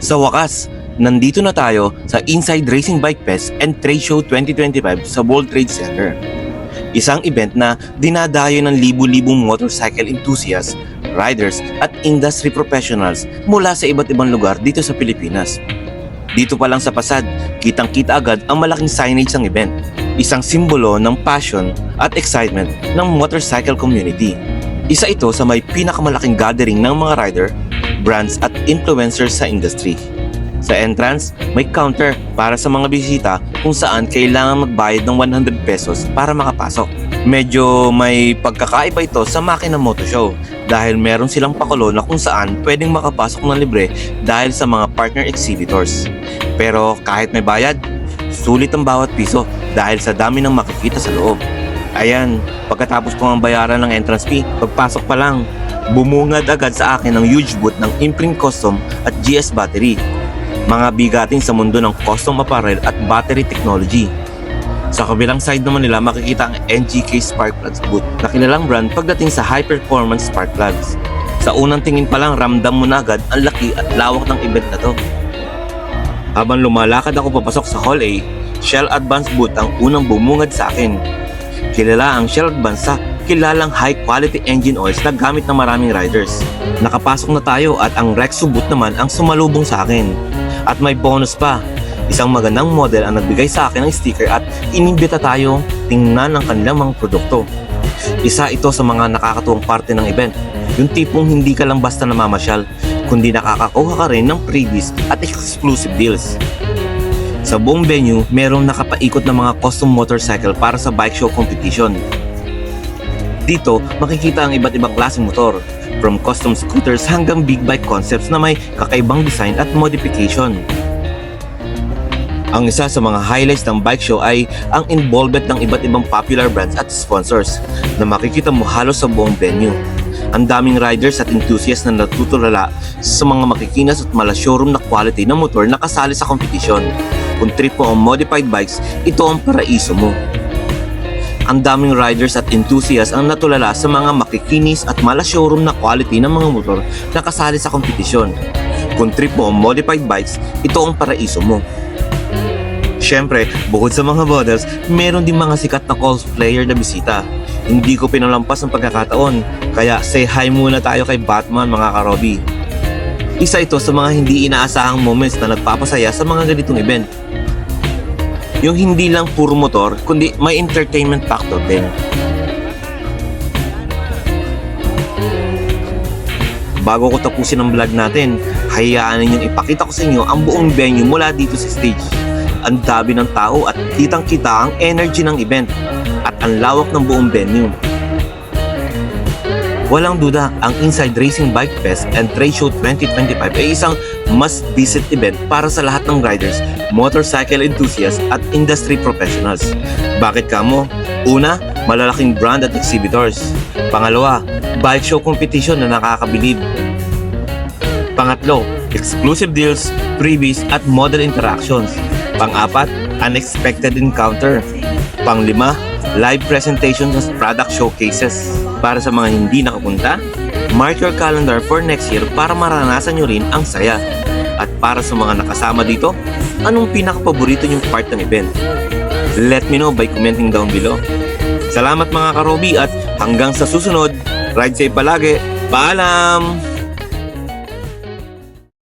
Sa wakas, nandito na tayo sa Inside Racing Bike Fest and Trade Show 2025 sa World Trade Center. Isang event na dinadayo ng libu-libong motorcycle enthusiasts, riders at industry professionals mula sa iba't ibang lugar dito sa Pilipinas. Dito pa lang sa Pasad, kitang-kita agad ang malaking signage ng event. Isang simbolo ng passion at excitement ng motorcycle community. Isa ito sa may pinakamalaking gathering ng mga rider, brands at influencers sa industry. Sa entrance, may counter para sa mga bisita kung saan kailangan magbayad ng 100 pesos para makapasok. Medyo may pagkakaiba ito sa Makina Moto Show dahil meron silang pakulo na kung saan pwedeng makapasok ng libre dahil sa mga partner exhibitors. Pero kahit may bayad, sulit ang bawat piso dahil sa dami ng makikita sa loob. Ayan, pagkatapos ko ang bayaran ng entrance fee, pagpasok pa lang, bumungad agad sa akin ang huge booth ng Imprint Custom at GS Battery. Mga bigatin sa mundo ng custom apparel at battery technology. Sa kabilang side naman nila makikita ang NGK Spark Plugs booth na kilalang brand pagdating sa high performance spark plugs. Sa unang tingin pa lang ramdam mo na agad ang laki at lawak ng event na to. Habang lumalakad ako papasok sa Hall A, Shell Advance booth ang unang bumungad sa akin. Kilala ang Shell Advance sa kilalang high quality engine oils na gamit ng maraming riders. Nakapasok na tayo at ang Rexo booth naman ang sumalubong sa akin. At may bonus pa, isang magandang model ang nagbigay sa akin ng sticker at inimbita tayo tingnan ang kanilang mga produkto. Isa ito sa mga nakakatuwang parte ng event, yung tipong hindi ka lang basta namamasyal, kundi nakakakuha ka rin ng freebies at exclusive deals. Sa buong venue, merong nakapaikot na mga custom motorcycle para sa bike show competition. Dito, makikita ang iba't ibang klaseng motor, from custom scooters hanggang big bike concepts na may kakaibang design at modification. Ang isa sa mga highlights ng bike show ay ang involvement ng iba't ibang popular brands at sponsors na makikita mo halos sa buong venue. Ang daming riders at enthusiasts na natutulala sa mga makikinas at mala showroom na quality ng motor na kasali sa kompetisyon. Kung trip mo ang modified bikes, ito ang paraiso mo. Ang daming riders at enthusiasts ang natulala sa mga makikinis at mala showroom na quality ng mga motor na kasali sa kompetisyon. Kung trip mo ang modified bikes, ito ang paraiso mo. Siyempre, bukod sa mga models, meron din mga sikat na cosplayer na bisita. Hindi ko pinalampas ang pagkakataon, kaya say hi muna tayo kay Batman mga karobi. Isa ito sa mga hindi inaasahang moments na nagpapasaya sa mga ganitong event. Yung hindi lang puro motor, kundi may entertainment factor din. Bago ko tapusin ang vlog natin, hayaan ninyong ipakita ko sa inyo ang buong venue mula dito sa stage. Ang dami ng tao at kitang-kita ang energy ng event at ang lawak ng buong venue. Walang duda, ang Inside Racing Bike Fest and Trade Show 2025 ay isang must-visit event para sa lahat ng riders, motorcycle enthusiasts at industry professionals. Bakit kamo? Una, malalaking brand at exhibitors. Pangalawa, bike show competition na nakakabilib. Pangatlo, exclusive deals, freebies at model interactions. Pang-apat, unexpected encounter. Pang-lima, live presentations at product showcases. Para sa mga hindi nakapunta, mark your calendar for next year para maranasan nyo rin ang saya. At para sa mga nakasama dito, anong pinaka-paborito nyong part ng event? Let me know by commenting down below. Salamat mga karobi at hanggang sa susunod, ride safe palagi. Paalam!